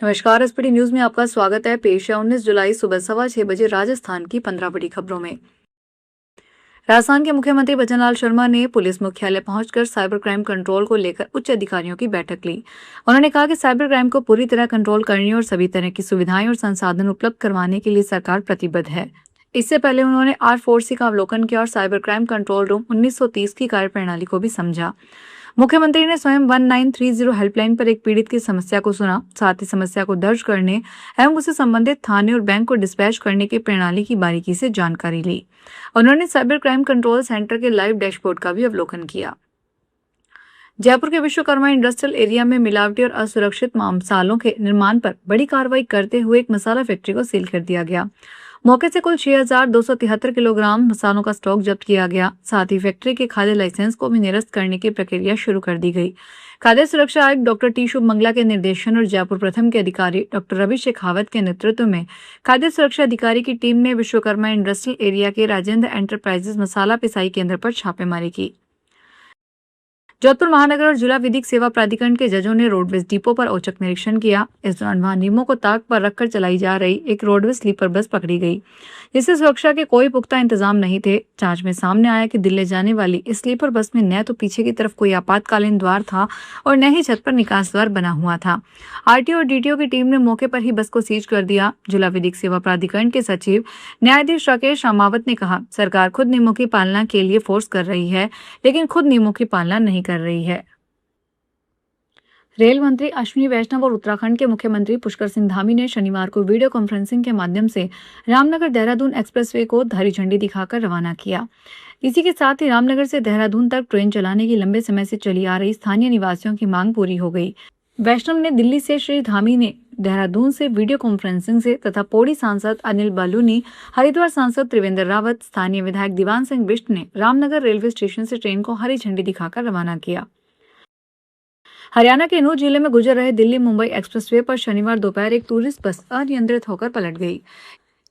नमस्कार। SPD news में आपका स्वागत है। पेश है 19 जुलाई सुबह 6:15 राजस्थान की 15 बड़ी खबरों में। राजस्थान के मुख्यमंत्री भजनलाल शर्मा ने पुलिस मुख्यालय पहुंचकर साइबर क्राइम कंट्रोल को लेकर उच्च अधिकारियों की बैठक ली। उन्होंने कहा कि साइबर क्राइम को पूरी तरह कंट्रोल करने और सभी तरह की सुविधाएं और संसाधन उपलब्ध करवाने के लिए सरकार प्रतिबद्ध है। इससे पहले उन्होंने R4C का अवलोकन किया और साइबर क्राइम कंट्रोल रूम 1930 की कार्यप्रणाली को भी समझा। मुख्यमंत्री ने स्वयं 1930 हेल्पलाइन पर एक पीड़ित की समस्या को सुना, साथ ही समस्या को दर्ज करने एवं उसे संबंधित थाने और बैंक को डिस्पैच करने की प्रणाली की बारीकी से जानकारी ली। उन्होंने साइबर क्राइम कंट्रोल सेंटर के लाइव डैशबोर्ड का भी अवलोकन किया। जयपुर के विश्वकर्मा इंडस्ट्रियल एरिया में मिलावटी और असुरक्षित मसालों के निर्माण पर बड़ी कार्रवाई करते हुए एक मसाला फैक्ट्री को सील कर दिया गया। मौके से कुल 6,273 किलोग्राम मसालों का स्टॉक जब्त किया गया। साथ ही फैक्ट्री के खाद्य लाइसेंस को भी निरस्त करने की प्रक्रिया शुरू कर दी गई। खाद्य सुरक्षा आयुक्त डॉक्टर टी शुभ मंगला के निर्देशन और जयपुर प्रथम के अधिकारी डॉक्टर रवि शेखावत के नेतृत्व में खाद्य सुरक्षा अधिकारी की टीम ने विश्वकर्मा इंडस्ट्रियल एरिया के राजेंद्र एंटरप्राइजेस मसाला पिसाई केंद्र पर छापेमारी की। जोधपुर महानगर और जिला विधिक सेवा प्राधिकरण के जजों ने रोडवेज डिपो पर औचक निरीक्षण किया। इस दौरान वहां नियमों को ताक पर रखकर चलाई जा रही एक रोडवेज स्लीपर बस पकड़ी गई, जिससे सुरक्षा के कोई पुख्ता इंतजाम नहीं थे। जांच में सामने आया कि दिल्ली जाने वाली इस स्लीपर बस में न तो पीछे की तरफ कोई आपातकालीन द्वार था और न ही छत पर निकास द्वार बना हुआ था। आरटीओ और डीटीओ की टीम ने मौके पर ही बस को सीज कर दिया। जिला विधिक सेवा प्राधिकरण के सचिव न्यायाधीश राकेश रामावत ने कहा, सरकार खुद नियमों की पालना के लिए फोर्स कर रही है, लेकिन खुद नियमों की पालना नहीं कर रही है। रेल मंत्री अश्विनी वैष्णव और उत्तराखंड के मुख्यमंत्री पुष्कर सिंह धामी ने शनिवार को वीडियो कॉन्फ्रेंसिंग के माध्यम से रामनगर देहरादून एक्सप्रेसवे को हरी झंडी दिखाकर रवाना किया। इसी के साथ ही रामनगर से देहरादून तक ट्रेन चलाने की लंबे समय से चली आ रही स्थानीय निवासियों की मांग पूरी हो गई। वैष्णव ने दिल्ली से श्री धामी ने देहरादून से वीडियो कॉन्फ्रेंसिंग से तथा पौड़ी सांसद अनिल बालूनी, हरिद्वार सांसद त्रिवेंद्र रावत, स्थानीय विधायक दीवान सिंह बिष्ट ने रामनगर रेलवे स्टेशन से ट्रेन को हरी झंडी दिखाकर रवाना किया। हरियाणा के नूह जिले में गुजर रहे दिल्ली मुंबई एक्सप्रेसवे पर शनिवार दोपहर एक टूरिस्ट बस अनियंत्रित होकर पलट गई।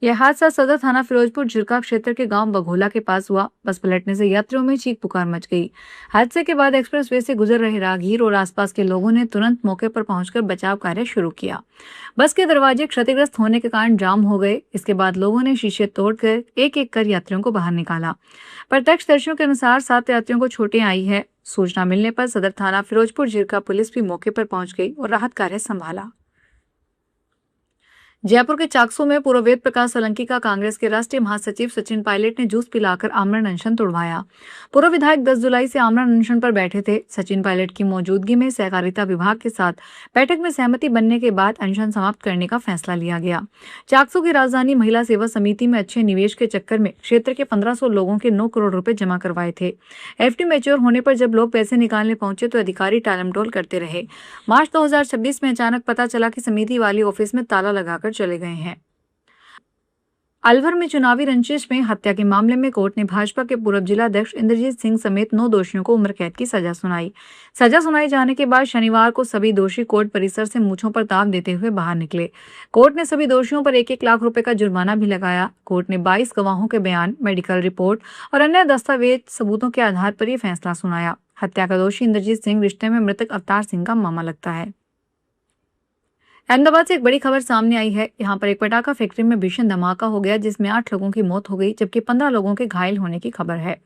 यह हादसा सदर थाना फिरोजपुर झिरका क्षेत्र के गांव बघोला के पास हुआ। बस पलटने से यात्रियों में चीख पुकार मच गई। हादसे के बाद एक्सप्रेसवे से गुजर रहे राहगीर और आसपास के लोगों ने तुरंत मौके पर पहुंचकर बचाव कार्य शुरू किया। बस के दरवाजे क्षतिग्रस्त होने के कारण जाम हो गए। इसके बाद लोगों ने शीशे तोड़कर एक एक कर यात्रियों को बाहर निकाला। प्रत्यक्षदर्शियों के अनुसार 7 यात्रियों को चोटें आई है। सूचना मिलने पर सदर थाना फिरोजपुर झिरका पुलिस भी मौके पर पहुंच गई और राहत कार्य संभाला। जयपुर के चाकसू में पूर्व वेद प्रकाश सोलंकी का कांग्रेस के राष्ट्रीय महासचिव सचिन पायलट ने जूस पिलाकर आमरण अनशन तोड़वाया। पूर्व विधायक 10 जुलाई से आमरण अनशन पर बैठे थे। सचिन पायलट की मौजूदगी में सहकारिता विभाग के साथ बैठक में सहमति बनने के बाद अनशन समाप्त करने का फैसला लिया गया। चाकसू की राजधानी महिला सेवा समिति में अच्छे निवेश के चक्कर में क्षेत्र के 1500 लोगों के 9 करोड़ रुपए जमा करवाए थे। एफडी मैच्योर होने पर जब लोग पैसे निकालने पहुंचे तो अधिकारी टालमटोल करते रहे। मार्च 2026 में अचानक पता चला कि समिति वाली ऑफिस में ताला लगाकर चले गए हैं। अलवर में चुनावी रंजिश में हत्या के मामले में कोर्ट ने भाजपा के पूर्व जिलाध्यक्ष इंद्रजीत सिंह समेत 9 दोषियों को उम्र कैद की सजा सुनाई। सजा सुनाई जाने के बाद शनिवार को सभी दोषी कोर्ट परिसर से मूंछों पर ताव देते हुए बाहर निकले। कोर्ट ने सभी दोषियों पर 1-1 लाख रुपए का जुर्माना भी लगाया। कोर्ट ने 22 गवाहों के बयान, मेडिकल रिपोर्ट और अन्य दस्तावेज सबूतों के आधार पर यह फैसला सुनाया। हत्या का दोषी इंद्रजीत सिंह रिश्ते में मृतक अवतार सिंह का मामा लगता है। अहमदाबाद से एक बड़ी खबर सामने आई है। यहाँ पर एक पटाखा फैक्ट्री में भीषण धमाका हो गया, जिसमें 8 लोगों की मौत हो गई, जबकि 15 लोगों के घायल होने की खबर है।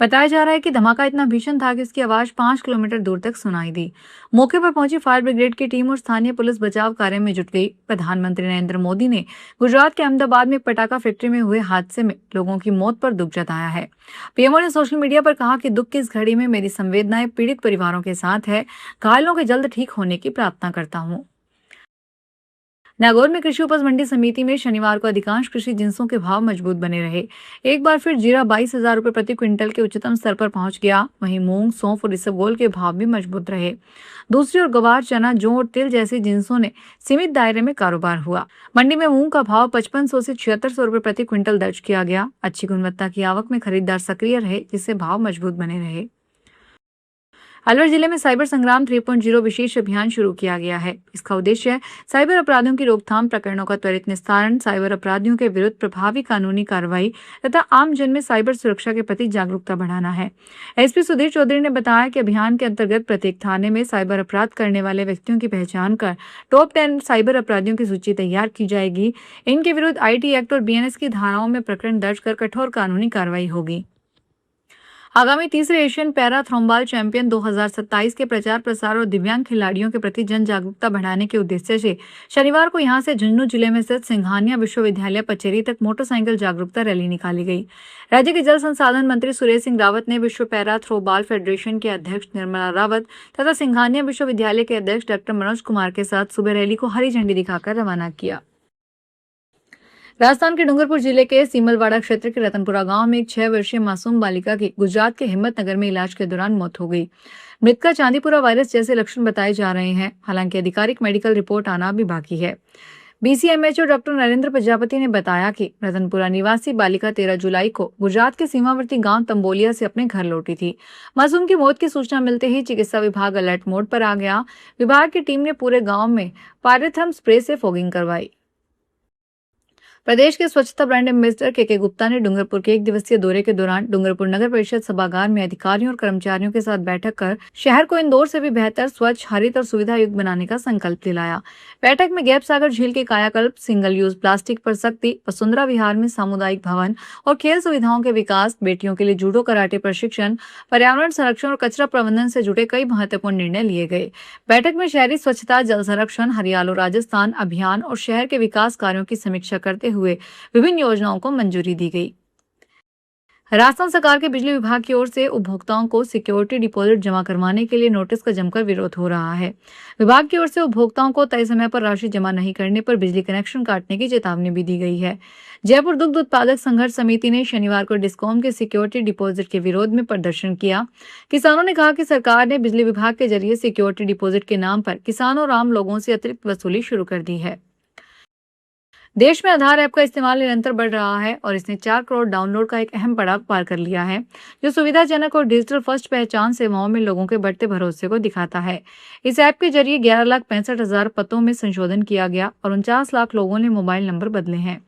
बताया जा रहा है कि धमाका इतना भीषण था कि इसकी आवाज 5 किलोमीटर दूर तक सुनाई दी। मौके पर पहुंची फायर ब्रिगेड की टीम और स्थानीय पुलिस बचाव कार्य में जुट गई। प्रधानमंत्री नरेंद्र मोदी ने गुजरात के अहमदाबाद में पटाखा फैक्ट्री में हुए हादसे में लोगों की मौत पर दुख जताया है। पीएमओ ने सोशल मीडिया पर कहा कि दुख की इस घड़ी में मेरी संवेदनाएं पीड़ित परिवारों के साथ है। घायलों के जल्द ठीक होने की प्रार्थना करता हूँ। नागौर में कृषि उपज मंडी समिति में शनिवार को अधिकांश कृषि जिंसों के भाव मजबूत बने रहे। एक बार फिर जीरा 22,000 रुपए प्रति क्विंटल के उच्चतम स्तर पर पहुंच गया। वहीं मूंग, सौंफ और इसबगोल के भाव भी मजबूत रहे। दूसरी ओर गवार, चना, जौ और तिल जैसी जिंसों ने सीमित दायरे में कारोबार हुआ। मंडी में मूंग का भाव 5500 से 7600 रुपए प्रति क्विंटल दर्ज किया गया। अच्छी गुणवत्ता की आवक में खरीदार सक्रिय रहे, जिससे भाव मजबूत बने रहे। अलवर जिले में साइबर संग्राम 3.0 विशेष अभियान शुरू किया गया है। इसका उद्देश्य साइबर अपराधों की रोकथाम, प्रकरणों का त्वरित निस्तारण, साइबर अपराधियों के विरुद्ध प्रभावी कानूनी कार्रवाई तथा आम जन में साइबर सुरक्षा के प्रति जागरूकता बढ़ाना है। एसपी सुधीर चौधरी ने बताया कि अभियान के अंतर्गत प्रत्येक थाने में साइबर अपराध करने वाले व्यक्तियों की पहचान कर टॉप 10 साइबर अपराधियों की सूची तैयार की जाएगी। इनके विरुद्ध आईटी एक्ट और बीएनएस की धाराओं में प्रकरण दर्ज कर कठोर कानूनी कार्रवाई होगी। आगामी तीसरे एशियन पैरा थ्रोबॉल चैंपियन 2027 के प्रचार प्रसार और दिव्यांग खिलाड़ियों के प्रति जन जागरूकता बढ़ाने के उद्देश्य से शनिवार को यहां से झुंझुनू जिले में स्थित सिंघानिया विश्वविद्यालय पचेरी तक मोटरसाइकिल जागरूकता रैली निकाली गई। राज्य के जल संसाधन मंत्री सुरेश सिंह रावत ने विश्व पैरा थ्रोबॉल फेडरेशन के अध्यक्ष निर्मला रावत तथा सिंघानिया विश्वविद्यालय के अध्यक्ष डॉक्टर मनोज कुमार के साथ सुबह रैली को हरी झंडी दिखाकर रवाना किया। राजस्थान के डूंगरपुर जिले के सीमलवाड़ा क्षेत्र के रतनपुरा गांव में एक 6 वर्षीय मासूम बालिका की गुजरात के हिम्मतनगर में इलाज के दौरान मौत हो गई। मृतका चांदीपुरा वायरस जैसे लक्षण बताए जा रहे हैं। हालांकि आधिकारिक मेडिकल रिपोर्ट आना अभी बाकी है। बीसीएमएचओ डॉक्टर नरेंद्र प्रजापति ने बताया कि रतनपुरा निवासी बालिका 13 जुलाई को गुजरात के सीमावर्ती गांव तंबोलिया से अपने घर लौटी थी। मासूम की मौत की सूचना मिलते ही चिकित्सा विभाग अलर्ट मोड पर आ गया। विभाग की टीम ने पूरे गांव में पायरेथर्म स्प्रे से फॉगिंग करवाई। प्रदेश के स्वच्छता ब्रांड एम्बेसडर के गुप्ता ने डूंगरपुर के 1 दिवसीय दौरे के दौरान डूंगरपुर नगर परिषद सभागार में अधिकारियों और कर्मचारियों के साथ बैठक कर शहर को इंदौर से भी बेहतर, स्वच्छ, हरित और सुविधा युक्त बनाने का संकल्प दिलाया। बैठक में गैप सागर झील के कायाकल्प, सिंगल यूज प्लास्टिक पर सख्ती, वसुंधरा विहार में सामुदायिक भवन और खेल सुविधाओं के विकास, बेटियों के लिए जूडो कराटे प्रशिक्षण, पर्यावरण संरक्षण और कचरा प्रबंधन से जुड़े कई महत्वपूर्ण निर्णय लिए गए। बैठक में शहरी स्वच्छता, जल संरक्षण, हरियालो राजस्थान अभियान और शहर के विकास कार्यों की समीक्षा करते हुए विभिन्न योजनाओं को मंजूरी दी गई। राजस्थान सरकार के बिजली विभाग की ओर से उपभोक्ताओं को सिक्योरिटी डिपॉजिट जमा करवाने के लिए नोटिस का जमकर विरोध हो रहा है। विभाग की ओर से उपभोक्ताओं को तय समय पर राशि जमा नहीं करने पर बिजली कनेक्शन काटने की चेतावनी भी दी गई है। जयपुर दुग्ध उत्पादक संघर्ष समिति ने शनिवार को डिस्कॉम के सिक्योरिटी डिपॉजिट के विरोध में प्रदर्शन किया। किसानों ने कहा कि सरकार ने बिजली विभाग के जरिए सिक्योरिटी डिपॉजिट के नाम पर किसानों और आम लोगों से अतिरिक्त वसूली शुरू कर दी है। देश में आधार ऐप का इस्तेमाल निरंतर बढ़ रहा है और इसने 4 करोड़ डाउनलोड का एक अहम पड़ाव पार कर लिया है, जो सुविधाजनक और डिजिटल फर्स्ट पहचान सेवाओं में लोगों के बढ़ते भरोसे को दिखाता है। इस ऐप के जरिए 11,65,000 पतों में संशोधन किया गया और 49 लाख लोगों ने मोबाइल नंबर बदले हैं।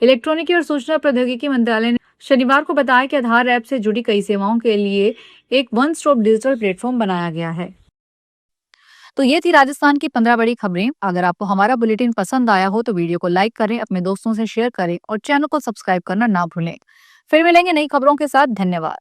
इलेक्ट्रॉनिकी और सूचना प्रौद्योगिकी मंत्रालय ने शनिवार को बताया कि आधार ऐप से जुड़ी कई सेवाओं के लिए एक वन स्टॉप डिजिटल प्लेटफॉर्म बनाया गया है। तो ये थी राजस्थान की 15 बड़ी खबरें। अगर आपको हमारा बुलेटिन पसंद आया हो तो वीडियो को लाइक करें, अपने दोस्तों से शेयर करें और चैनल को सब्सक्राइब करना ना भूलें। फिर मिलेंगे नई खबरों के साथ। धन्यवाद।